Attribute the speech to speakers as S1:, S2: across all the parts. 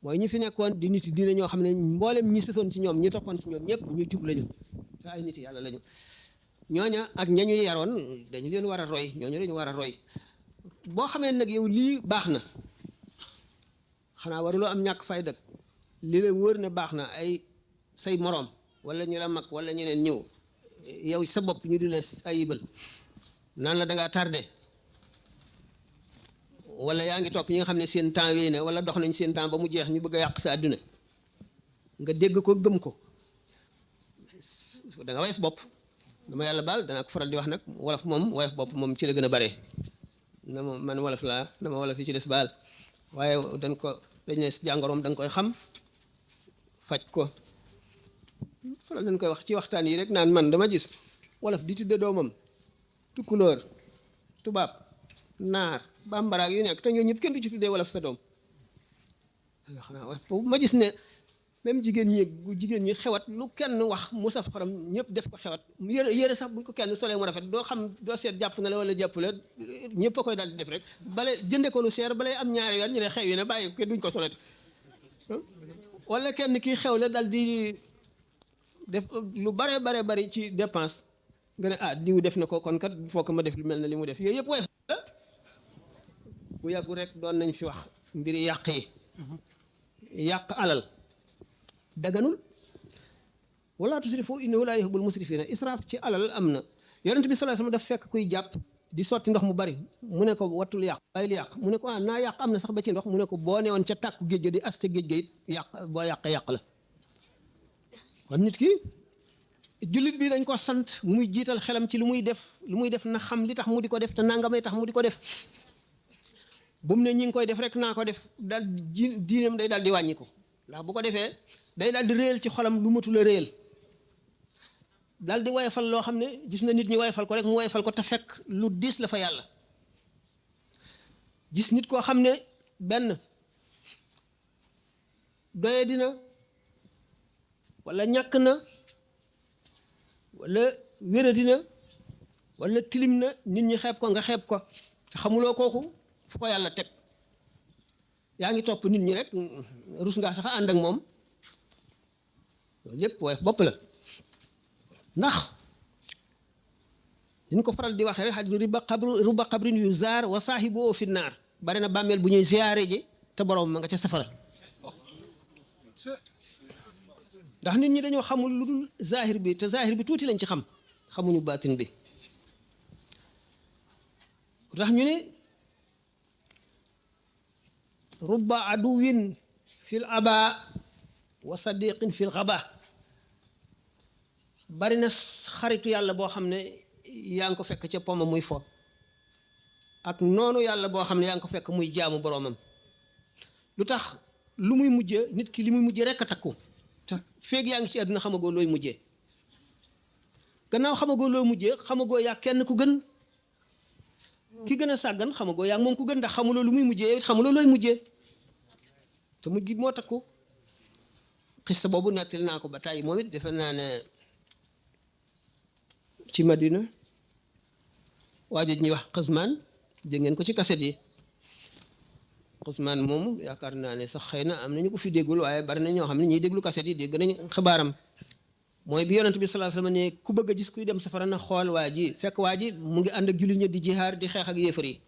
S1: mooy ñi fi nekkoon di nit dina ñoo xam ne mboolem ñi sësoon ci ñoom ñi toppoon ci ñoom ñëpp ñu jub lañu te ay nit yàlla lañu ñooña ak ñañu yaroon dañu leen war a roy ñooñu dañu war a roy boo xamee nag yow lii baax na xanaa waruloo am ñàkk fay dëkk li la wóor ne baax na ay say moroom wala ñu la mag wala ñeneen ñëw yow sa bopp ñu di la ayibal naan la da ngaa tardé wala yaa ngi topp ñi nga xam ne seen temps wéy na wala dox nañ seen temps ba mu jeex ñu bëgg a yàq sa àdduna nga dégg ko gëm ko da nga wayef bopp dama yàlla baal danaa ko faral di wax nag wolof moom wayef bopp moom ci la gën a bare na ma man wolof laa dama wolof yi ci des baal waaye dañ ne jàngoroom da nga koy xam faj ko faral dañ koy wax ci waxtaan yi rek naan man dama gis wolof di tudde doomam tukkulóor tubaab naar bambaraag yu nekk te ñoo ñëpp kenn du ci tuddee wolof sa doom xanaa ma gis ne même jigéen ñi xewat lu kenn wax mu saf xorom ñëpp def ko xewat yére sax buñ ko kenn solee mu rafet doo xam doo seet jàpp na la wala jàpp la ñëpp a koy daal di def rek bale jënde ko lu seer balay am ñaari yoon ñu ne xew yi ne bàyyi ko duñ ko soleti wala kenn kii xew la dal di def lu bare bari ci dépense nga ne diw def na ko kon kat foo ko ma def lu mel ne li mu def yooyu yëpp way bu yàggu rek doon nañ fi wax mbiri yàq yi yàq alal daganul wala tusrifu innahu la yuhibbul musrifina israaf ci alal am na yonent bi sallallahu alayhi wasallam daf fekk kuy jàpp di sotti ndox mu bari mu ne ko wattul yàq bàyyil yàq mu ne ko naa yàq am na sax ba ci ndox mu ne ko boo newoon ca tàkku géej ga di as ca géej ga it yàq boo yàqee yàq la kon nit ki jullit bi dañ ko sant muy jiital xelam ci lu muy def na xam li tax mu di ko def te nangamay tax mu di ko def bu mu ne ñi ngi koy def rek naa ko def daal diinam day daal di wàññi ko ndax bu ko defee day daal di réyal ci xolam lu matul a réyal daal di woyofal loo xam ne gis na nit ñi woyofal ko rek mu woyofal ko te fekk lu diis la fa yàlla gis nit koo xam ne benn doye dina wala ñàkk na wala wéra dina wala tilim na nit ñi xeeb ko nga xeeb ko te xamuloo kooku fu ko yàlla teg yaa ngi topp nit ñi rek rus ngaa sax ànd ak moom loolu yépp waaye bopp la ndax ñu ko faral di waxee rek xadis ruba xabrin yu zaar wa saahibu fi naar bari na bàmmeel bu ñuy ziyaare ji te borom ma nga ca safara ndax nit ñi dañoo xamul lu dul zahir bi te zahir bi tuuti lañ ci xam xamuñu baatin bi tax ñu ne rubba aduwin fil aba wa sadiqin fil xaba bari na xaritu yàlla boo xam ne yaa ngi ko fekk ca poma muy fo ak noonu yàlla boo xam ne yaa ngi ko fekk muy jaamu boroomam lu tax lu muy mujjee nit ki li muy mujjee rekk a takku te feeg yaa ngi ci àdduna xamagoo looy mujjee gannaaw xamagoo looy mujjee xamagoo yaa kenn ku gën ki gën a sàggan xamagoo yaa moom ku gën ndax xamuloo lu muy mujjee yow it xamuloo looy mujjee te mujj gi moo takku xista boobu nettali naa ko ba tàyyi moom it defe naa ne ci Madina waajo ñuy wax Xusmaan dégg ngeen ko ci kaset yi Xusmaan moomu yaakaar naa ne sax xëy na am nañu ko fi déggul waaye bari na ñoo xam ne ñiy déglu kaset yi dégg nañ xabaaram mooy bi yonent bi sallallahu alayhi wasallam ne ku bëgg a gis kuy dem safara na xool waa ji fekk waa ji mu ngi ànd ak jullit ñi di jihaar di xeex ak yéefar yi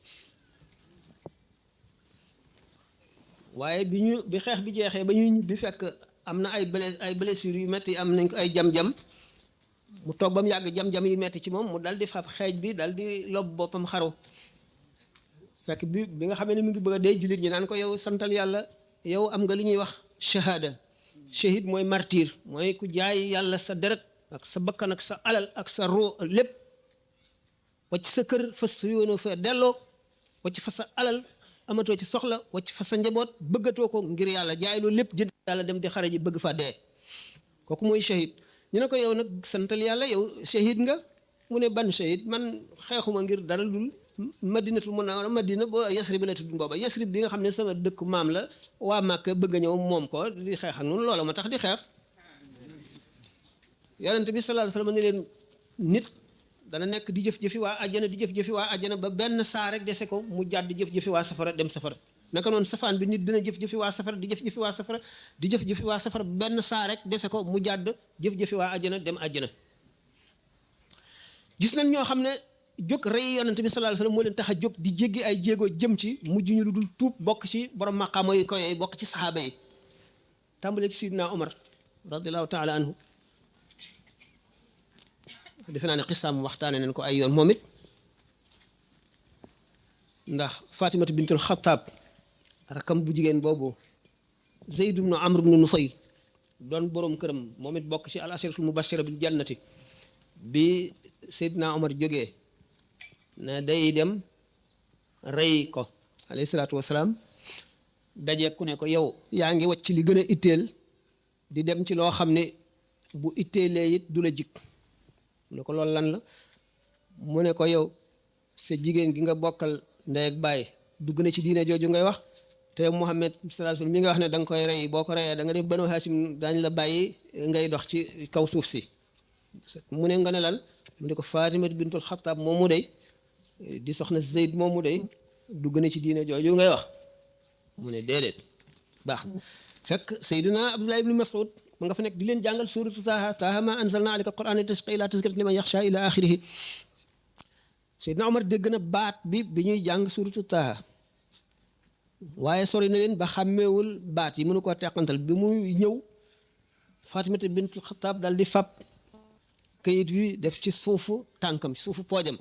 S1: waaye bi xeex bi jeexee ba ñuy ñibbi fekk am na ay blessures yu metti am nañ ko ay jam-jam mu toog ba mu yàgg jam-jam yu metti ci moom mu dal di fab xeej bi dal di lob boppam xaru fekk bi nga xamee ne mu ngi bëgg a dee jullit ñi naan ko yow santal yàlla yow am nga li ñuy wax shahada shahid mooy martyr mooy ku jaay yàlla sa deret ak sa bakkan ak sa alal ak sa roo lépp wacc sa kër fas yoonoo fa delloo wacc fa sa alal amatoo ci soxla wacc fa sa njaboot bëggatoo ko ngir yàlla jaay loolu lépp jënd yàlla dem di xare ji bëgg fa dee kooku mooy shahid ñu ne ko yow nag santal yàlla yow shahid nga mu ne ban shahid man xeexuma ngir dara dul madinatul munawwara madina boo yasrib la tudd booba yasrib bi nga xam ne sama dëkk maam la waa Màkka bëgg a ñëw moom ko di xeex ak noonu loola ma tax di xeex yonent bi sallallahu alayhi wasallam ne leen nit dana nekk di jëf-jëfi waa àjjana di jëf-jëfi waa àjjana ba benn saa rek dese ko mu jàdd jëf-jëfi waa safara dem safara naka noonu safaan bi nit dina jëf-jëfi waa safara di jëf-jëfi waa safara di jëf-jëfi waa safara benn saa rek dese ko mu jàdd jëf-jëfi waa àjjana dem àjjana gis nañ ñoo xam ne jóg rey yonent bi sallallahu alayhi wasallam moo leen tax a jóg di jéggi ay jéego jëm ci mujj ñu lu dul tuub bokk ci borom maqaama yi koy bokk ci saxaaba yi tàmbale ci sidna Omar radiallahu taala anhu defe naa ne xisaam waxtaane nañ ko ay yoon moom it ndax Fatimatu bintul Xattaab rakam bu jigéen boobu Zeyd ibnu Amr ibnu Nufay doon borom këram moom it bokk ci al asharatul mubashira bil jannati bi Seydina Omar jógee ne day dem rey ko alayhi salaatu wasalaam daje ku ne ko yow yaa ngi wacc li gën a itteel di dem ci loo xam ne bu itteelee it du la jikk mu ne ko loolu lan la mu ne ko yow sa jigéen gi nga bokkal ndey ak baay dugg na ci diine jooju ngay wax te Muhammad sallallahu alayhi wasallam mi nga wax ne da nga koy rey boo ko reyee da nga def Banu Hashim daañ la bàyyi ngay dox ci kaw suuf si mu ne nga ne lan mu ne ko Fatima bintul Xattaab moomu day di soxna Zeyd moomu day dugg na ci diine jooju ngay wax mu ne déedéet baax fekk Seydina Abdullah ibn Mas'ud ma nga fa nekk di leen jàngal suuratu Taaha maa anzalna alayka al-Qur'aana litashqaa illaa tazkiratan liman yaxshaa ila axirihi Seydina Omar dégg na baat bi ñuy jàng suuratu Taaha waaye sori na leen ba xàmmeewul baat yi mënu koo teqantal bi muy ñëw Fatimata bintul Xattaab daal di fab kayit wi def ci suufu tànkam ci suufu poojam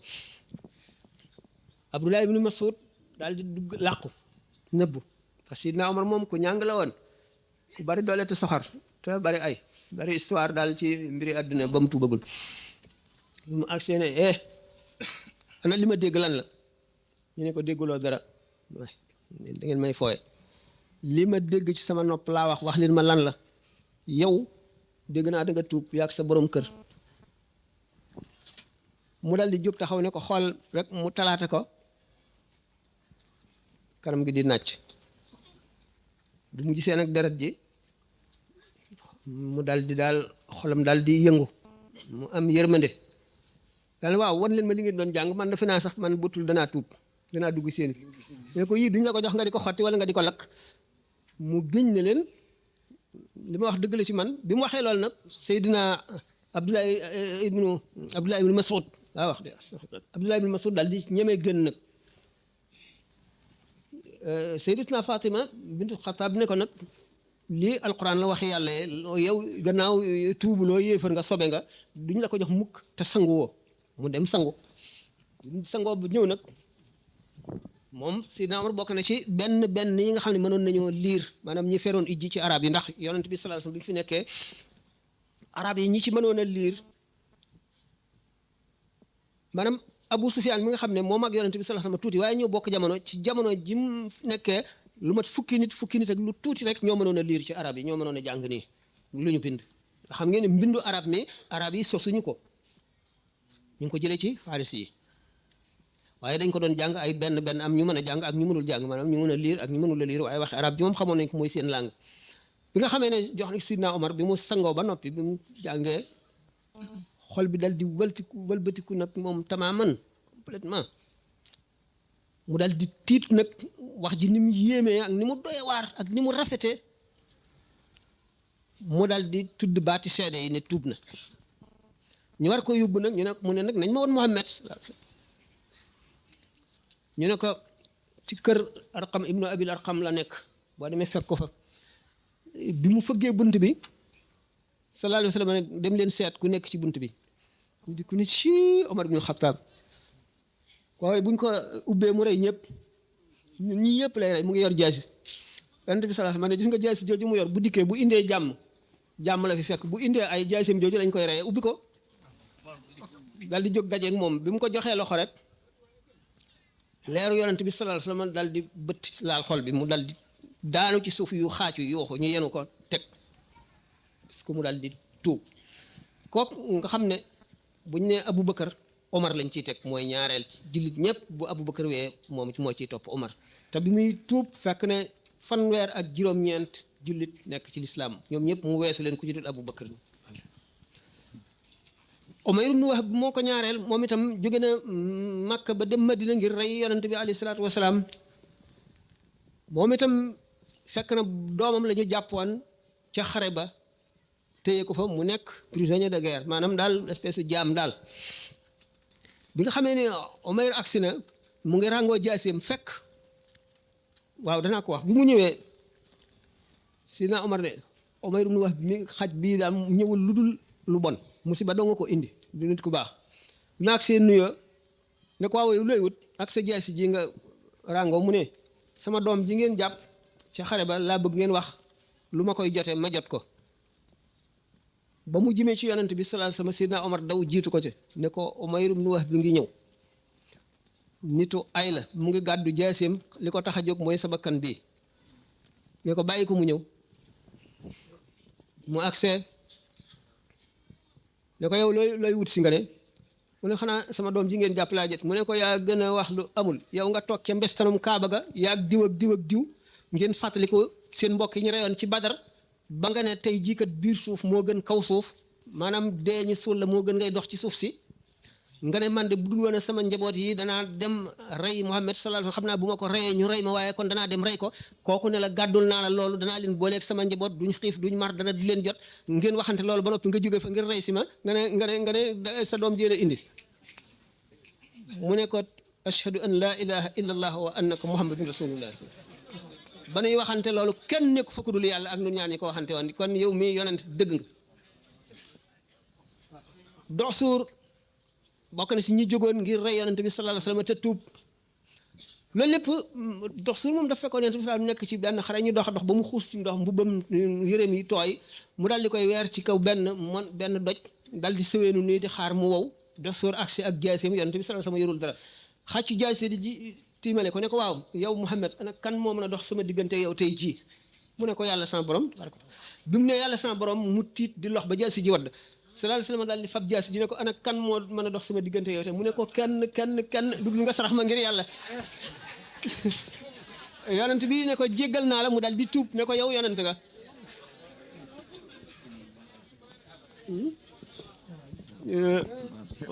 S1: Abdullah ibn Mas'ud daal di dugg làqu nëbbu parce que Seydina Omar moom ku ñàng la woon ku bari doole te soxar te bari ay bari histoire daal ci mbiri àdduna ba mu tuubagul mu ak seene ana li ma dégg lan la ñu ne ko dégguloo dara da ngeen may fooye li ma dégg ci sama nopp laa wax leen ma lan la yow dégg naa da nga tuub yaag sa borom kër mu dal di jóg taxaw ne ko xool rek mu talaata ko kanam gi di nàcc du mu gisee nag deret ji mu dal di daal xolam dal di yëngu mu am yërmande daal waaw wan leen ma li ngeen doon jàng man defe naa sax man butul danaa tuub danaa dugg seen ne ko yii duñ la ko jox nga di ko xotti wala nga di ko lakk mu géñ ne leen li ma wax dëgg la ci man bi mu waxee loolu nag Seydina Abdullah ibnu Mas'ud waaw wax de Abdullah ibnu Mas'ud daal di ñemee gën nag Sayyidatuna Fatima bintu Xattaab ne ko nag lii alquran la waxi yàlla yow gannaaw tuubuloo yéefar nga sobe nga duñ la ko jox mukk te sangu woo mu dem sangu sangoo bu ñëw nag moom Seydina Omar bokk na ci benn yi nga xam ne mënoon nañoo liir maanaam ñi feroon ijji ci arab yi ndax yonent bi sallallahu alayhi wasallam bi fi nekkee arab yi ñi ci mënoon a liir maanaam Abu Sufyaan mi nga xam ne moom ak yonent bi sallallahu alayhi wasallam tuuti waaye ñoo bokk jamono ci jamono ji mu nekkee lu mat fukki nit ak lu tuuti rek ñoo mënoon a liir ci arab yi ñoo mënoon a jàng nii lu ñu bind nga xam ngeen ne mbindu arab mi arab yi sosuñu ko ñu ngi ko jëlee ci faris yi waaye dañ ko doon jàng ay benn am ñu mën a jàng ak ñu mënul jàng maanaam ñu mën a liir ak ñu mënul a liir waaye waxi arab ji moom xamoon nañ ko mooy seen langue bi nga xamee ne jox na Sidna Omar bi mu sangoo ba noppi bi mu jàngee xol bi dal di wëlbatiku nag moom tamaaman complètement mu dal di tiit nag wax ji ni mu yéemee ak ni mu doye waar ak ni mu rafetee mu dal di tudd baati seede yi ne tuub na ñu war ko yóbbu nag ñu ne mu ne nag nañ ma woon Muhammad ñu ne ko ci kër Arqam ibnu Abil Arqam la nekk boo demee fekk ko fa bi mu fëggee bunt bi sallallahu alayhi wa sallam ne dem leen seet ku nekk ci bunt bi di ku ne ci Omar ibn Khattab waaye buñ ko ubbee mu rey ñëpp ñi ñëpp lay rey mu ngi yor jaasi yonent bi sallallahu alayhi wa sallam ne gis nga jaasi jooju mu yor bu dikkee bu indee jàmm la fi fekk bu indee ay jaasim jooju lañ koy reyee ubbi ko dal di jóg dajeeg moom bi mu ko joxee loxo rek leeru yonent bi sallallahu alayhi wa sallam dal di bët laal xol bi mu dal di daanu ci suuf yu xaacu yuuxu ñu yenu ko teg parce que mu dal di tuub kooku nga xam ne buñ ne Aboubacar Omar lañ ciy teg mooy ñaareel jullit ñëpp bu Aboubacar wee moom moo ciy topp Omar te bi muy tuub fekk ne fanweer ak juróom-ñeent jullit nekk ci lislaam ñoom ñëpp mu weesu leen ku ci dul Aboubacar Umayr ibn Wahb moo ko ñaareel moom itam jóge na Makka ba dem Madina ngir rey yonent bi alayhi salaatu wasalaam moom itam fekk na doomam la ñu jàppoon ca xare ba téye ko fa mu nekk prisonnier de guerre maanaam daal espèce de jaam daal bi nga xamee ne Umayr agsi na mu ngi ràngoo jaaseem fekk waaw danaa ko wax bi mu ñëwee Sidna Omar ne Umayr ibn Wahb mi xaj bii daal ñëwul lu dul lu bon musiba doo nga ko indi du nit ku baax bi ma agsee nuyoo ne ko waaw looy wut ak sa jaasi ji nga ràngoo mu ne sama doom ji ngeen jàpp ci xare ba laa bëgg ngeen wax lu ma koy jotee ma jot ko ba mu jimee ci yonent bi sallallahu alayhi wasallam Sidna Omar daw jiitu ko ci ne ko Umayr ibn Wahb bi ngi ñëw nitu ay la mu ngi gàddu jaaseem li ko tax a jóg mooy sa bakkan bii ne ko bàyyi ko mu ñëw mu agsee ne ko yow looy wut si nga ne mu ne xanaa sama doom ji ngeen jàpp laa jot mu ne ko yaa gën a wax lu amul yow nga toog ca mbestanum Kaaba ga yaa diw ak diw ak diw ngeen fàttali ko seen mbokk yi ñu reyoon ci Badar ba nga ne tey jii kat biir suuf moo gën kaw suuf maanaam dee ñu suul la moo gën ngay dox ci suuf si nga ne man de bu dul woon sama njaboot yi danaa dem rey Muhammad sallallahu alayhi wasallam xam naa bu ma ko reyee ñu rey ma waaye kon danaa dem rey ko kooku ne la gàddul naa la loolu danaa leen booleeg sama njaboot duñ xiif duñ mar dana di leen jot ngeen waxante loolu ba noppi nga jóge fa ngir rey si ma nga ne sa doom jee la indi mu ne ko ashhadu an laa ilaha illa allah wa annaka muhammadun rasulullah ba nuy waxante loolu kenn nekk fa ku dul yàlla ak nun ñaan ñi ko waxante woon kon yow mii yonent dëgg nga dox suur bokk na si ñi jógoon ngir rey yonent bi sallallahu alayhi wasallam te tuub loolu lépp dox suur moom dafa fekkoon yonent bi sallallahu nekk ci benn xare ñu dox ba mu xuus ci ndox mbubbam yëreem yi tooy mu dal di koy weer ci kaw benn doj dal di sëweenu nii di xaar mu wow dox suur agsi ak jaaseem yonent bi sallallahu alayhi wasallam yorul dara xàccu jaase di ji tiimale ko ne ko waaw yow Muhammad ana kan moo mën a dox sama diggante yow tey jii mu ne ko yàlla sama borom bi mu ne yàlla sama borom mu tiit di lox ba jaasi ji wadd sallallahu alayhi wasallam daal di fab jaasi ji ne ko ana kan moo mën a dox sama diggante yow tey mu ne ko kenn duglu nga sarax ma ngir yàlla yonent bi ne ko jéggal naa la mu daal di tuub ne ko yow yonent nga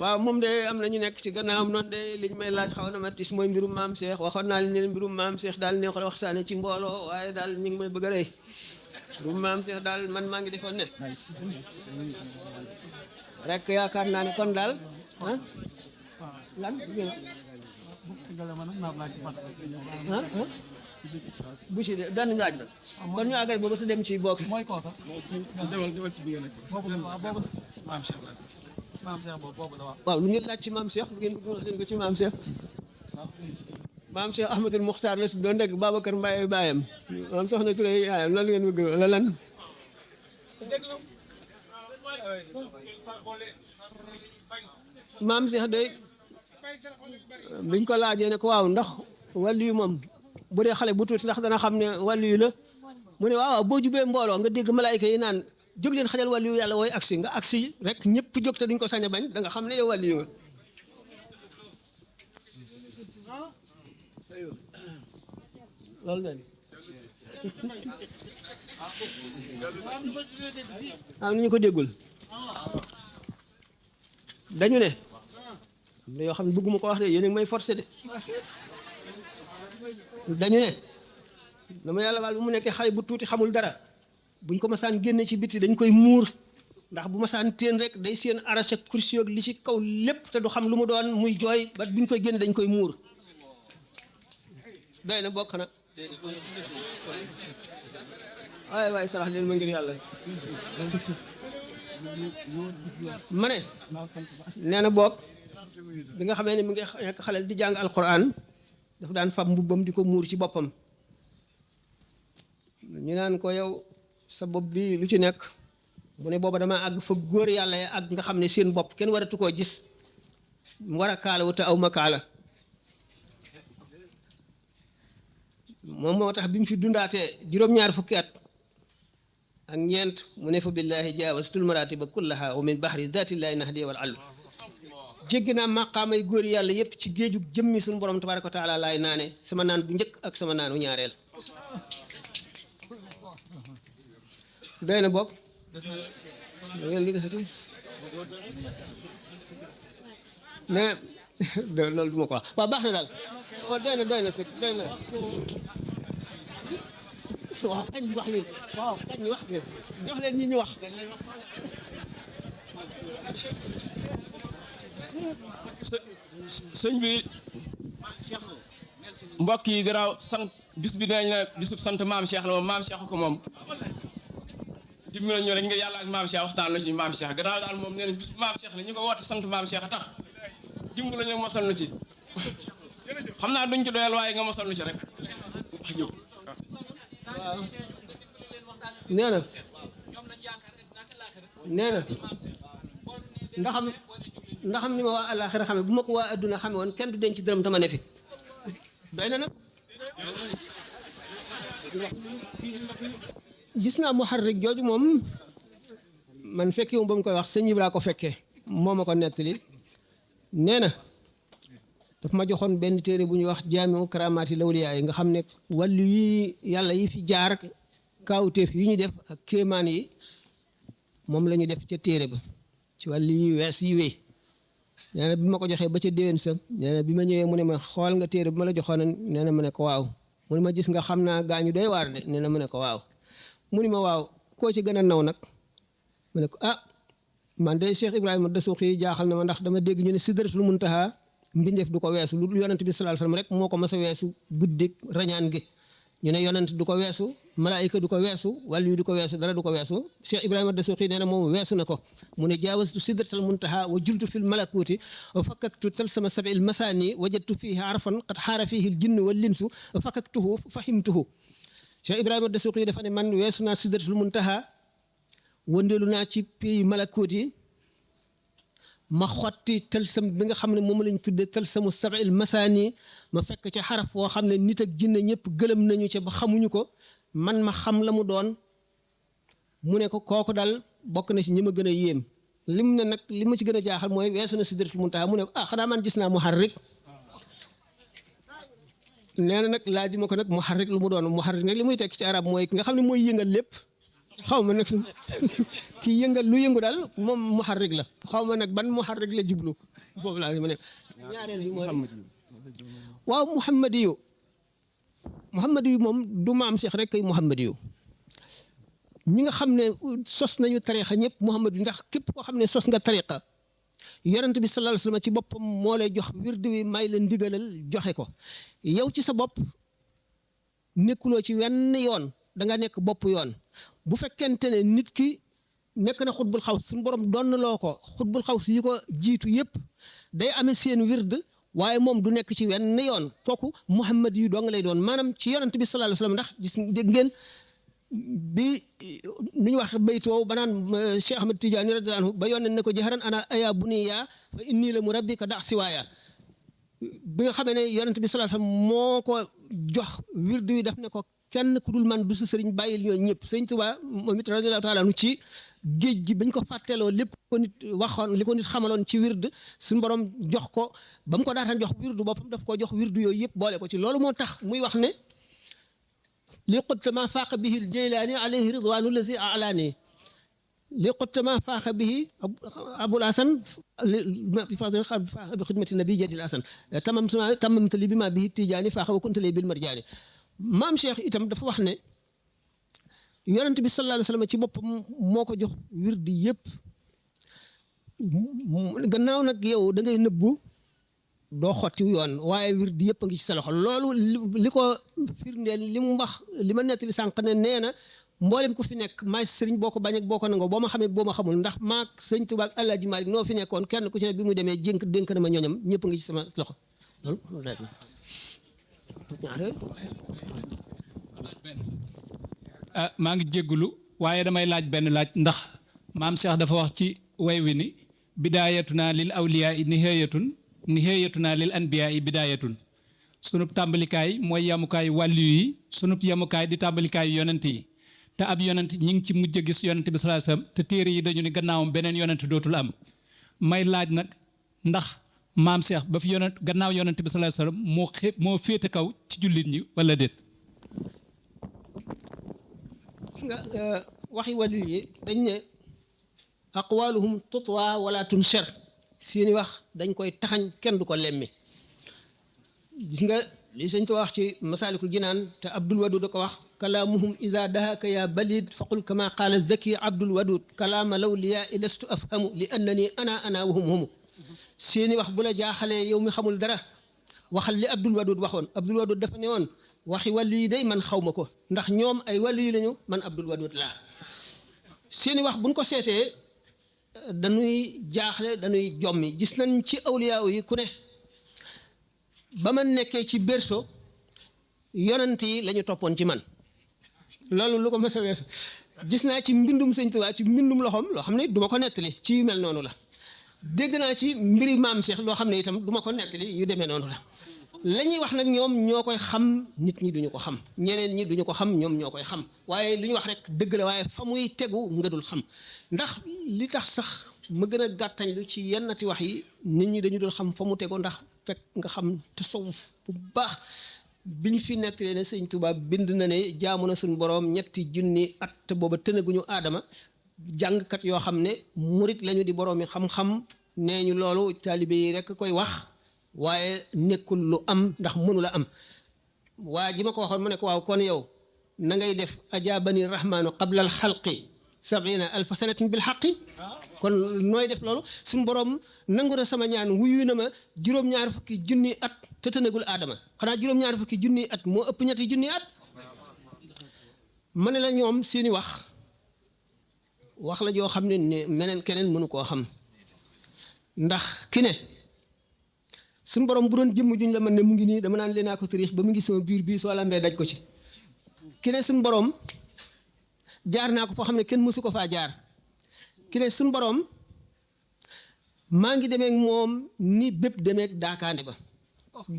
S1: waaw moom de am na ñu nekk ci gannaawam noonu de liñ may laaj xaw na ma tis mooy mbirum maam Cheikh waxoon naa leen ne mbirum maam Cheikh daal ne ko waxtaane ci mbooloo waaye daal ñu ngi may bëgg a rey mbirum maam Cheikh daal man maa ngi defoon ne rek yaakaar naa ne kon daal ah lan bu ci benn laaj la kon ñu àggale boobu sa dem ci bokk mooy kooka demal ci bi nga nekk maam Cheikh boobu waaw lu ngeen laaj ci maam Cheikh lu ngeen bëgg wax leen ko ci maam Cheikh maam Cheikh Ahmadul Muxtaar la doon dégg Babacar Mbaye baayam maam soxna Touré yaayam loolu ngeen bëgg la lan maam Cheikh de biñ ko laajee ne ko waaw ndax wàllu yu moom bu dee xale bu tuuti ndax dana xam ne wàllu yu la mu ne waaw boo jubee mbooloo nga dégg malaayka yi naan jóg leen xajal wàllu yu yàlla wooy agsi nga agsi rek ñëpp jóg te duñ ko sañ a bañ da nga xam ne yow wàllu yu nga loolu la am na ñu ko déggul dañu ne am na yoo xam ne bëgguma ko wax de yéen a ngi may forcé de dañu ne dama yàlla baal bu mu nekkee xale bu tuuti xamul dara buñ ko masaan génne ci biti dañ koy muur ndax bu masaan téen rek day seen arraché kursiyoog li ci kaw lépp te du xam lu mu doon muy jooy ba buñ koy génne dañ koy muur doy na bokk na waaye sarax leen ma ngir yàlla ma ne nee na boog bi nga xamee ne mi ngi nekk xale di jàng alquran dafa daan fab mbubbam di ko muur ci boppam ñu naan ko yow sa bopp bi lu ci nekk mu ne booba dama àgg fa góor yàlla ya àgg nga xam ne seen bopp kenn waratu koo gis mu war a kaalawu te aw ma kaala moom moo tax bi mu fi dundaatee juróom-ñaar fukki at ak ñeent mu ne fa billahi jaawastul maratiba kullaha wa min bahri datillahi nahdi wal allu jéggi naa maqaamay góor yàlla yépp ci géejug jëmmi suñu borom tabaraka wa taala laay naane sama naan bu njëkk ak sama naanu ñaareel doy na bokk li desati mais loolu du ma ko wax waaw baax na daal doy na sëg doy na waaw kañ wax leen waaw kañ wax leen jox leen ñi ñu wax.
S2: sëñ bi mbokk yi garaaw sant bis bi dañ la bisub sant maam Cheikh la moom maam Cheikh ko moom dimbali ñu rek ngir yàlla ak maam Cheikh waxtaan la ci maam Cheikh garaaw daal moom nee nañ bis maam Cheikh la ñu ko woote sant maam Cheikh a tax dimbali ñu mosal nu ci xam naa duñ ci doyal waaye nga mosal nu ci rek wax ñëw
S1: waaw nee na ndaxam ni ma waa àllaaxira xame bu ma ko waa adduna xame woon kenn du denc dërëm tama ne fi doy na nag gis naa muharrik jooju moom man fekki wu ba mu koy wax sëñ Ibra ko fekkee moo ma ko nettali nee na daf ma joxoon benn téere bu ñuy wax jaamiu karaamaati lawliyaa yi nga xam ne wàllu yi yàlla yi fi jaar kaawteef yi ñu def ak kéemaan yi moom la ñu def ca téere ba ci wàllu yi wees yi wéy nee na bi ma ko joxee ba ca déwén sa nee na bi ma ñëwee mu ne ma xool nga téere bi ma la joxoon nee na ma ne ko waaw mu ne ma gis nga xam naa gaañu doy waar de nee na ma ne ko waaw mu ne ma waaw koo ci gën a naw nag ma ne ko ah man de Cheikh Ibrahima Dasuuxi jaaxal na ma ndax dama dégg ñu ne sidratul muntaha mbindeef du ko weesu lu yonent bi sallallahu alayhi wasallam rek moo ko mas a weesu guddik rañaan gi ñu ne yonent du ko weesu malaayika du ko weesu wàllu yu du ko weesu dara du ko weesu Cheikh Ibrahima Dasuuxi nee na moom weesu na ko mu ne jaawastu sidratal muntaha wa jultu fil malakuuti wa fakkaktu talsama sabil masaani wajadtu fiihi arfan qad xaara fiihi al jinnu wal linsu wa fakkaktuhu fahimtuhu Cheikh Ibrahima Dasuuxi dafa ne man weesu naa sidratul muntaha wëndeelu naa ci pays malakuut yi ma xotti talsam bi nga xam ne moom lañ tuddee talsamu sabil masaani ma fekk ca xaraf woo xam ne nit ak jinne ñëpp gëlëm nañu ca ba xamuñu ko man ma xam la mu doon mu ne ko kooku daal bokk na ci ñi ma gën a yéem lim ne nag li ma ci gën a jaaxal mooy weesu na sidratul muntaha mu ne ko ah xanaa man gis naa muharrik nee na nag laaj ma ko nag muharrik lu mu doon muharrik nag li muy tekki ci arab mooy ki nga xam ne mooy yëngal lépp xaw ma nag kii yëngal lu yëngu daal moom muharrik la xaw ma nag ban muharrik la jublu foofu laa ma ne ñaareel bi mooy waaw muhammadiyu moom du maam Cheikh rek kay muhammadiyu ñi nga xam ne sos nañu tariqa ñëpp muhammadiyu ndax képp koo xam ne sos nga tariqa yonent bi sallallahu alayhi wasallam ci boppam moo lay jox wirdu wi may la ndigalal joxe ko yow ci sa bopp nekkuloo ci wenn yoon da nga nekk bopp yoon bu fekkente ne nit ki nekk na xutbul xaws suñu borom doon loo ko xutbul xaws yi ko jiitu yëpp day amee seen wird waaye moom du nekk ci wenn yoon kooku muhammad yi doo nga lay doon maanaam ci yonent bi sallallahu alayhi wasallam ndax gis dégg ngeen bi nu ñu wax baytoo ba naan Cheikh Ahmad Tidiane radiyallahu anhu ba yónnee ne ko jaharan ana aya buniya fa inni la murabbika da siwaaya bi nga xamee ne yonent bi sallallahu alayhi wasallam moo ko jox wird wi daf ne ko kenn ku dul man du su sëriñ bàyyil ñoo ñëpp sëriñ Tuubaa moom it radiyallahu taala anu ci géej gi bañ ko fàtteeloo lépp ko nit waxoon li ko nit xamaloon ci wird suñu borom jox ko ba mu ko daataan jox wirdu boppam daf ko jox wirdu yooyu yëpp boole ko ci loolu moo tax muy wax ne li qutma faaqa bihi al jaylaani alayhi ridwaanu lazi alaani li qutma faaqa bihi abul hasan bi xidmati nabi jadil hasan tamamtu li bi ma bihi tijaani faaqa wa kunta li bil marjaani maam Cheikh itam dafa wax ne yonent bi sallallahu alayhi wasallam ci boppam moo ko jox wirdi yëpp gannaaw nag yow da ngay nëbbu doo xotti yoon waaye wirdi yëpp a ngi ci sa loxo loolu li ko firndeel li mu wax li ma nettali sànq ne nee na mboolem ku fi nekk maay sëriñ boo ko bañ ak boo ko nangoo boo ma xamee boo ma xamul ndax maag sëñ Tuubaa ak Alaaji Maalik noo fi nekkoon kenn ku ci ne bi mu demee dénk na ma ñooñam ñëpp a ngi ci sama loxo
S3: maa ngi jéggulu waaye damay laaj benn laaj ndax maam Cheikh dafa wax ci way wi ni bidaayatuna lil awliyaa nihaayatuna lil anbiyaa bidaayatun sunub tàmbalikaay mooy yamukaay wàllu yi sunub yamukaay di tàmbalikaay yonent yi te ab yonent ñi ngi ci mujj a gis yonent bi sallallahu alayhi wasallam te téere yi dañu ni gannaawam beneen yonent dootul am may laaj nag ndax maam Cheikh ba fi yonent gannaaw yonent bi sallallahu alayhi wasallam moo féete kaw ci jullit ñi wala déet.
S1: nga waxi wàllu yi dañ ne aqwaluhum tutwa wala tunshar seeni wax dañ koy taxañ kenn du ko lemmi gis nga li sëñ ko wax ci masaalikul jinaan te Abdul Wadud da ko wax kalaamuhum ida dahaka ya balid faqul kama qaala zaki Abdul Wadud kalaama law liya ilastu afhamu li annani ana wahum humu seeni wax bu la jaaxalee yow mi xamul dara waxal li Abdul Wadud waxoon Abdul Wadud dafa ne woon waxi wàllu yi day man xaw ma ko ndax ñoom ay wàllu yi lañu man Abdul Wadud laa seeni wax buñ ko seetee dañuy jaaxle dañuy jommi gis nañ ci awliyaaw yi ku ne ba ma nekkee ci berceau yonent yi la ñu toppoon ci man loolu lu ko mës a weesu gis naa ci mbindum sëñ Tuubaa ci mbindum loxoom loo xam ne du ma ko nettali ci yu mel noonu la dégg naa ci mbiri maam Cheikh loo xam ne itam du ma ko nettali yu demee noonu la la ñuy wax nag ñoom ñoo koy xam nit ñi duñu ko xam ñeneen ñi duñu ko xam ñoom ñoo koy xam waaye lu ñu wax rek dëgg la waaye fa muy tegu nga dul xam ndax li tax sax ma gën a gàttañ lu ci yennati wax yi nit ñi dañu dul xam fa mu tego ndax fekk nga xam tasawuf bu baax biñ fi nettalee ne sëñ Tuubaa bind na ne jaamu na suñu boroom 3 at te booba tënaguñu aadama jàngkat yoo xam ne murit lañu di boroomi xam-xam nee ñu loolu taalibe yi rek koy wax waaye nekkul lu am ndax mënu la am waa ji ma ko waxoon mu ne ko waaw kon yow na ngay def ajaabani rahmaanu qabla al xalqi 70,000 sanatin bil xaqi kon nooy def loolu suñu borom nangu na sama ñaan wuyu na ma 2 fukki junni at te tënagul aadama xanaa 2 fukki junni at moo ëpp 3 junni at ma ne la ñoom seeni wax la joo xam ne meneen keneen mënu koo xam ndax ki ne suñu borom bu doon jëmm juñ la man ne mu ngi nii dama naan leenaa ko tariix ba mu ngi sama biir bii soo lambee daj ko ci ki ne suñu borom jaar naa ko foo xam ne kenn mësu ko faa jaar ki ne suñu borom maa ngi demeek moom ni bépp demeek daakaande ba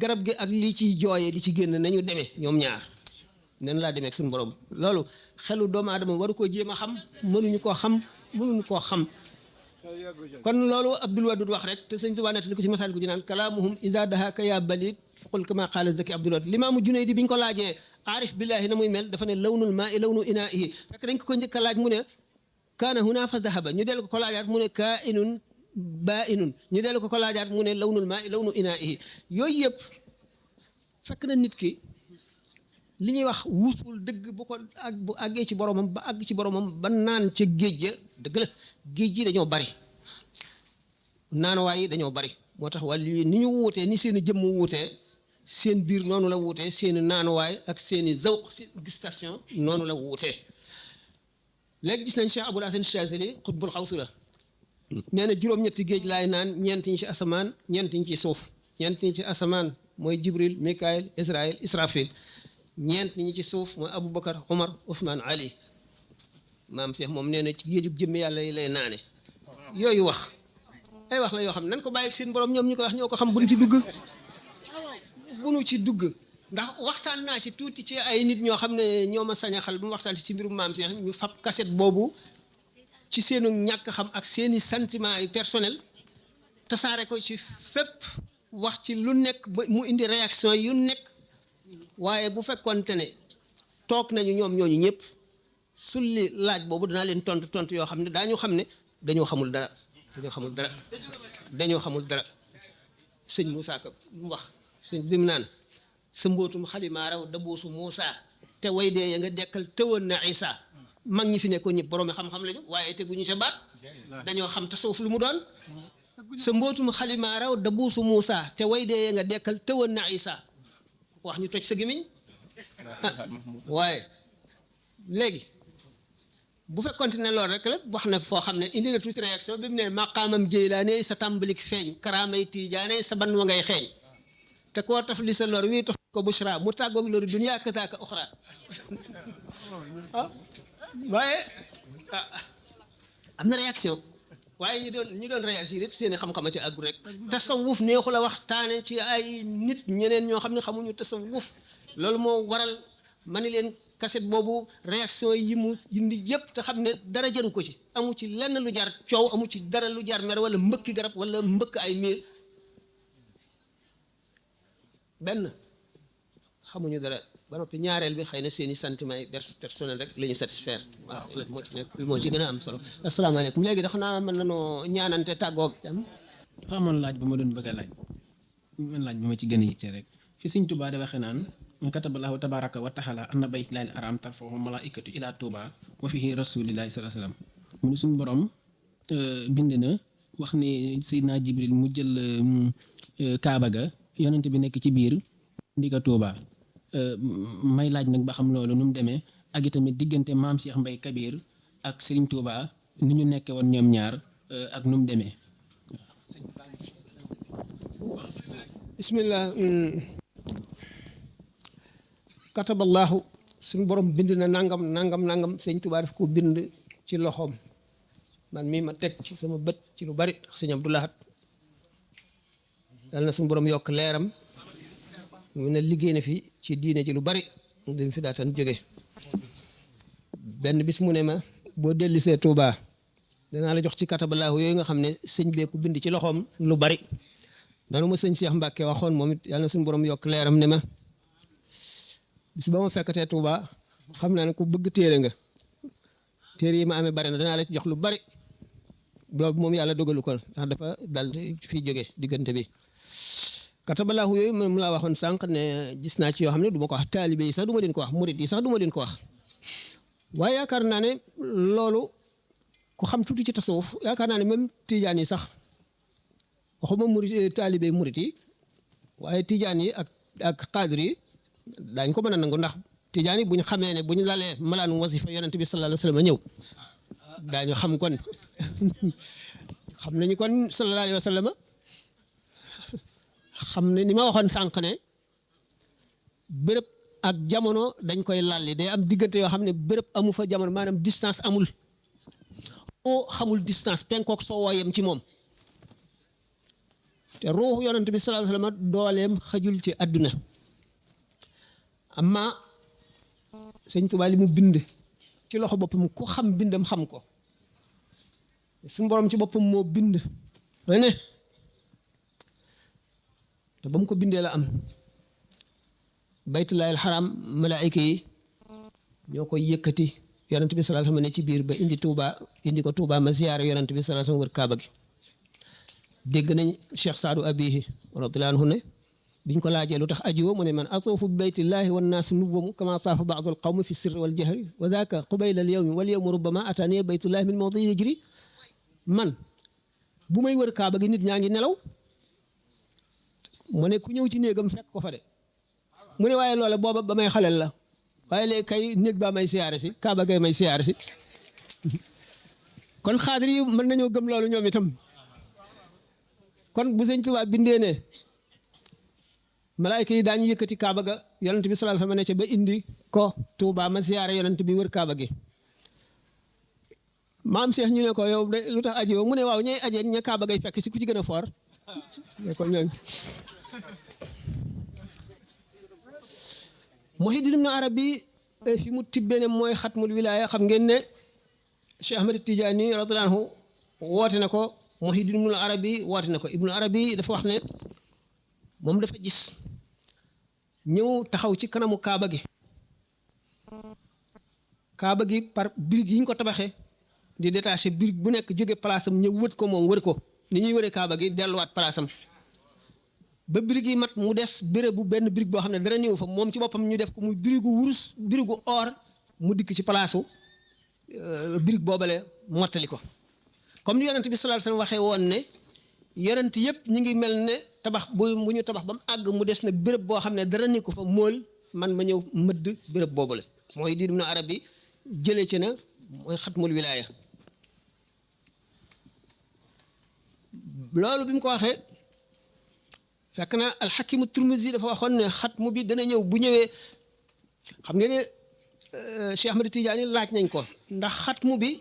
S1: garab gi ak lii ciy jooyee di ci génn nañu demee ñoom ñaar nen laa demeek suñu borom loolu xelu doomu aadama waru koo jéem a xam mënuñu koo xam kon loolu Abdul Wadud wax rek te sëñ Tuubaa nettali ko ci masal gu ji naan kalaamuhum iza dahaka ya balid faqul kama qaala zaki Abdul Wadud limaamu Junaydi bi ñu ko laajee aarif billahi na muy mel dafa ne lawnul maa i lawnu inaa'ihi fekk dañ ko njëkk a laaj mu ne kaana huna fa zahaba ñu dellu ko laajaat mu ne kaa'inun baa'inun ñu dellu ko laajaat mu ne lawnul maa i lawnu inaa'ihi yooyu yëpp fekk na nit ki li ñuy wax wusul dëgg bu àggee ci boromam ba àgg ci boromam ba naan ca géej ga dëgg la géej gi dañoo bari naanuwaay yi dañoo bari moo tax wàllu yi ni ñu wuutee ni seen i jëmm wuutee seen biir noonu la wuutee seen i naanuwaay ak seen i zawq gustation noonu la wuutee léegi gis nañ Cheikh Abul Hasan Chazali xutbul xawsu la nee na 7 géej laay naan 4 ñi ci asamaan 4 ñi ci suuf 4 ñi ci asamaan mooy Jibril Mikaël Israël Israfil 4 ñi ci suuf mooy Aboubacar Omar Ousmane Ali maam Cheikh moom nee na ci géejug jëmm yàlla yi lay naane yooyu wax ay wax la yoo xam ne nan ko bàyyi ak seen borom ñoom ñu ko wax ñoo ko xam buñ ci dugg bunu ci dugg ndax waxtaan naa ci tuuti ci ay nit ñoo xam ne ñoo ma sañ a xal bu mu waxtaan ci mbirum maam Cheikh ñu fab cassette boobu ci seenu ñàkk xam ak seeni sentiment yi personnel tasaare ko ci fépp wax ci lu nekk ba mu indi réaction yu nekk waaye bu fekkoonte ne toog nañu ñoom ñooñu ñëpp sulli laaj boobu danaa leen tontu yoo xam ne daañu xam ne dañoo xamul dara sëñ Moussa Ka mu wax sëñ bi mu naan sa mbootum xalimaa raw dabuusu Moussa te way dee ya nga dekkal tëwoon na Isa mag ñi fi nekkoon ñëpp boroomi xam-xam lañu waaye teguñu sa baat dañoo xam tasawuf lu mu doon sa mbootum xalimaa raw dabuusu Moussa te way dee ya nga dekkal tëwoon na Isa wax ñu toj sa gémmiñ waaye léegi bu fekkoon ne loolu rek la wax na foo xam ne indi na tuuti réaction bi mu ne maqaamam Jeylaane sa tàmbalik feeñ karaamay Tijaane sa ban wa ngay xeeñ te koo taf li sa lor wii tax ko bushra mu tàggoog loru dunya kazaaka uxra waaye am na réaction waaye ñi doon réagir it seen i xam-xama ci àggu rek tasawuf neexu la waxtaane ci ay nit ñeneen ñoo xam ne xamuñu tasawuf loolu moo waral ma ni leen cassette boobu réaction yi mu indi yëpp te xam ne dara jaru ko ci amu ci lenn lu jar coow amu ci dara lu jar mer wala mbëkki garab wala mbëkk ay miir benn xamuñu dara ba noppi ñaareel bi xëy na seen i sentiment yi personnel rek la ñu satisfaire waaw moo ci nekk moo ci gën a am solo asalaamaaleykum léegi dafa naa mën nanoo ñaanante tàggoog am
S4: dafa amoon laaj bu ma doon bëgg a laaj man laaj bi ma ci gën a yitte rek fi Sëñ Tuubaa da waxe naan kataballahu tabaraka wa taala anna baytullahi al-haram tarfahu malaikatu ila Tuubaa wa fihi rasulillahi sallallahu alayhi wasallam mu ne suñu borom bind na wax ne Seydina Jibril mu jël Kaaba ga yonent bi nekk ci biir ndi ko Tuubaa may laaj nag ba xam loolu nu mu demee ak itamit diggante maam Cheikh Mbaye Kabir ak Serigne Touba ni ñu nekkee woon ñoom ñaar ak nu mu demee.
S1: bismillah. kataballahu suñu borom bind na nangam nangam nangam sëñ Touba daf ko bind ci loxoom man mii ma teg ci sama bët ci lu bari ndax sëñ Abdou Lahad yàlla na suñu borom yokk leeram mu ne liggéey na fi ci diine ji lu bari dañ fi daatan jóge benn bis mu ne ma boo dellisee Touba danaa la jox ci katabalaahu yooyu nga xam ne sëñ bee ko bind ci loxoom lu bari nanu ma sëñ Cheikh Mbacke waxoon moom it yàlla na suñu borom yokk leeram ne ma bis ba ma fekkatee Touba xam naa ne ku bëgg téere nga téere yi ma amee bari na danaa la ci jox lu bari boobu moom yàlla dogalu ko ndax dafa dal fii jóge diggante bi katabalaahu yooyu moom laa waxoon sànq ne gis naa ci yoo xam ne du ma ko wax taalibe yi sax du ma leen ko wax murit yi sax du ma leen ko wax waaye yaakaar naa ne loolu ku xam tuuti ci tasawuf yaakaar naa ne même tijaan yi sax waxuma murit taalibe murit yi waaye tijaan yi ak xaadir yi daañ ko mën a nangu ndax tijaan yi bu ñu xamee ne bu ñu lalee malaanu wasifa yonent bi sallallahu alayhi wa sallam ñëw daañu xam kon xam nañu kon sallallahu alayhi wa sallam xam ne ni ma waxoon sànq ne béréb ak jamono dañ koy lalli day am diggante yoo xam ne béréb amu fa jamono maanaam distance amul oo xamul distance penkook soo wooyem ci moom te ruuxu yonent bi sallallahu alayhi wa sallam dooleem xajul ci àdduna amma sëñ Tuubaa li mu bind ci loxo boppam ku xam bindam xam ko suñu borom ci boppam moo bind ne te ba mu ko bindee la am baytullaahil xaram malaayika yi ñoo koy yëkkati yonent bi sallallahu alayhi wasallam ne ci biir ba indi Touba indi ko Touba ma ziyaare yonent bi sallallahu alayhi wasallam wër Kaaba gi dégg nañ Cheikh Saadu Abihi radiyallahu anhu ne biñ ko laajee lu tax ajiwo mu ne man atuufu bi baytillaahi wan naasu nuwwamu kama taafa ba'dul qawmi fi sirri wal jahri wa daaka qubayla al yawmi wal yawmu rubbama ataani baytullaahi min mawdi'i hijri man bu may wër Kaaba gi nit ñaa ngi nelaw mu ne ku ñëw ci néegam fekk ko fa de mu ne waaye loola booba ba may xalel la waaye léegi kay néeg baa may siyaare si Kaaba gay may siyaare si kon xaadir yi mën nañoo gëm loolu ñoom itam kon bu sëñ Tuubaa bindee ne malaayka yi daañu yëkkati Kaaba ga yonent bi sallallahu alayhi wasallam ne ca ba indi ko Tuubaa ma siyaare yonent bi wër Kaaba gi maam Cheikh ñu ne ko yow de lu tax aji mu ne waaw ñooy aje ña Kaaba gay fekk si ku ci gën a foor ne ko ñooñ Muhyiddin Ibn Arabi fi mu tibbee ne mooy xatmul wilaaya xam ngeen ne Cheikh Ahmad Tidiane radiyallahu anhu woote na ko Muhyiddin Ibn Arabi woote na ko Ibn Arabi dafa wax ne moom dafa gis ñëw taxaw ci kanamu Kaaba gi Kaaba gi par birig yi ñu ko tabaxee di détaché birig bu nekk jóge place am ñëw wët ko moom wër ko ni ñuy wëree Kaaba gi delluwaat place am ba birig yi mat mu des béréb bu benn birig boo xam ne dara néew fa moom ci boppam ñu def ko muy birigu wurus birigu or mu dikk ci palaasu birig boobale mottali ko comme ni yonent bi sallallahu alayhi wasallam waxee woon ne yonent yëpp ñu ngi mel ne tabax bu ñu tabax ba mu àgg mu des nag béréb boo xam ne dara ni ko fa mool man ma ñëw mëdd béréb boobale mooy di Ibn Arabi jëlee ci na mooy xatmul wilaaya loolu bi mu ko waxee fekk na alxakimu Turmuzi dafa waxoon ne xatmu bi dana ñëw bu ñëwee xam ngeen ne Cheikh Ahmad Tidiane laaj nañ ko ndax xatmu bi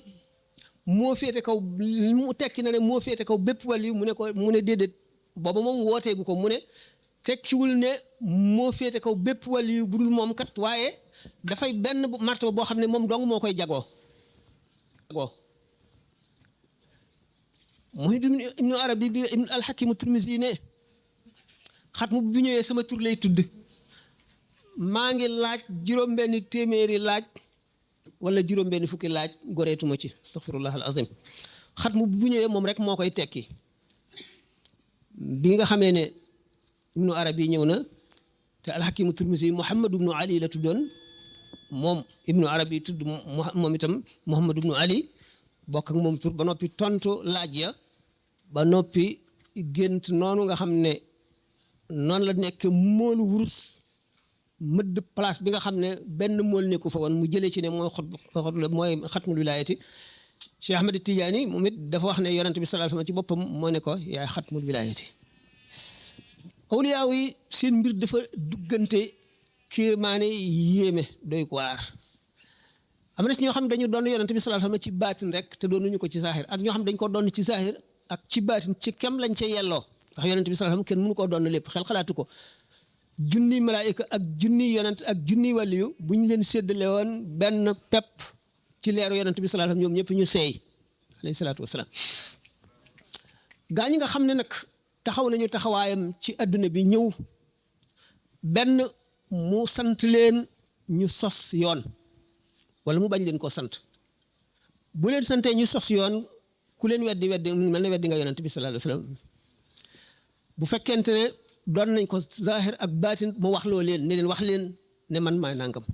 S1: moo féete kaw mu tekki na ne moo féete kaw bépp wàll mu ne ko mu ne déedéet booba moom wooteegu ko mu ne tekkiwul ne moo féete kaw bépp wàll yu bu dul moom kat waaye dafay benn martaba boo xam ne moom dong moo koy jagoo Muhyiddin Ibn Arabi bi alxakimu Turmuzi ne xatmu bu ñëwee sama tur lay tudd maa ngi laaj juróom-benni téeméeri laaj wala juróom-benni fukki laaj goreetuma ci astaghfirullah al azim xatmu bu ñëwee moom rek moo koy tekki bi nga xamee ne Ibnu Arabi ñëw na te alxakimu turmisi Muhammad ibnu Ali la tuddoon moom ibnu arabi tudd moom itam Muhammad ibnu Ali bokk ak moom tur ba noppi tontu laaj ya ba noppi gént noonu nga xam ne noonu la nekk moolu wurus mëdd place bi nga xam ne benn mool nekku fa woon mu jëlee ci ne mooy xatmul wilaayati Cheikh Ahmed Tidiane moom it dafa wax ne yonent bi sallallahu alayhi wasallam ci boppam moo ne ko yaay xatmul wilaayati awliyaaw yi seen mbir dafa duggante kéemaane yéeme doy ko waar am na ci ñoo xam ne dañu doon yonent bi sallallahu alayhi wasallam ci baatin rek te doonuñu ko ci zahir ak ñoo xam ne dañu ko doon ci zahir ak ci baatin ci kem lañ ca yelloo ndax yonent bi sallallahu alayhi wasallam kenn mënu koo doon lépp xel xalaatu ko junni malaayika ak junni yonent ak junni waliyu bu ñu leen séddale woon benn pepp ci leeru yonent bi sallallahu alayhi wasallam ñoom ñëpp ñu seey alayhi salaatu wasalaam gaa ñi nga xam ne nag taxaw nañu taxawaayam ci adduna bi ñëw benn mu sant leen ñu sos yoon wala mu bañ leen koo sant bu leen santee ñu sos yoon ku leen weddi mel ne weddi nga yonent bi sallallahu alayhi wasallam bu fekkente ne doon nañ ko zahir ak baatin mu wax loo leen ne leen wax leen ne man maay nangam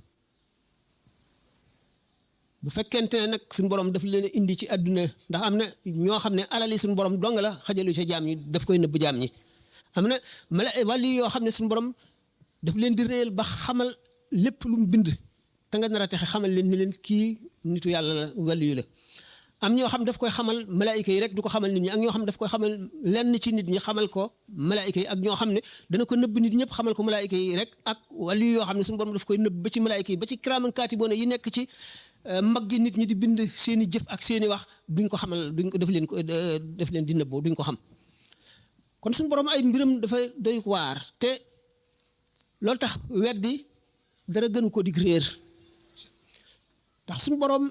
S1: bu fekkente ne nag suñu borom daf leen indi ci àdduna ndax am na ñoo xam ne alali suñu borom dong la xajalu ca jaam ñi daf koy nëbb jaam ñi am na wàllu yoo xam ne suñu borom daf leen di réyal ba xamal lépp lu mu bind te nga nar a texe xamal leen ni leen kii nitu yàlla la wàllu yu la am ñoo xam daf koy xamal malaayika yi rek du ko xamal nit ñi ak ñoo xam daf koy xamal lenn ci nit ñi xamal ko malaayika yi ak ñoo xam ne dana ko nëbb nit ñëpp xamal ko malaayika yi rek ak wàllu yoo xam ne suñu borom daf koy nëbb ba ci malaayika yi ba ci kiraaman kaatiboona yi nekk ci mag gi nit ñi di bind seen i jëf ak seen i wax duñ ko xamal duñ ko def leen di nëbboo duñ ko xam kon suñu borom ay mbiram dafa doy waar te loolu tax weddi dara gënu ko dig réer ndax suñu borom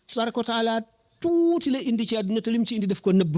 S1: tabaaraka wa taala tuuti la indi ci àdduna te lim ci indi daf ko nëbb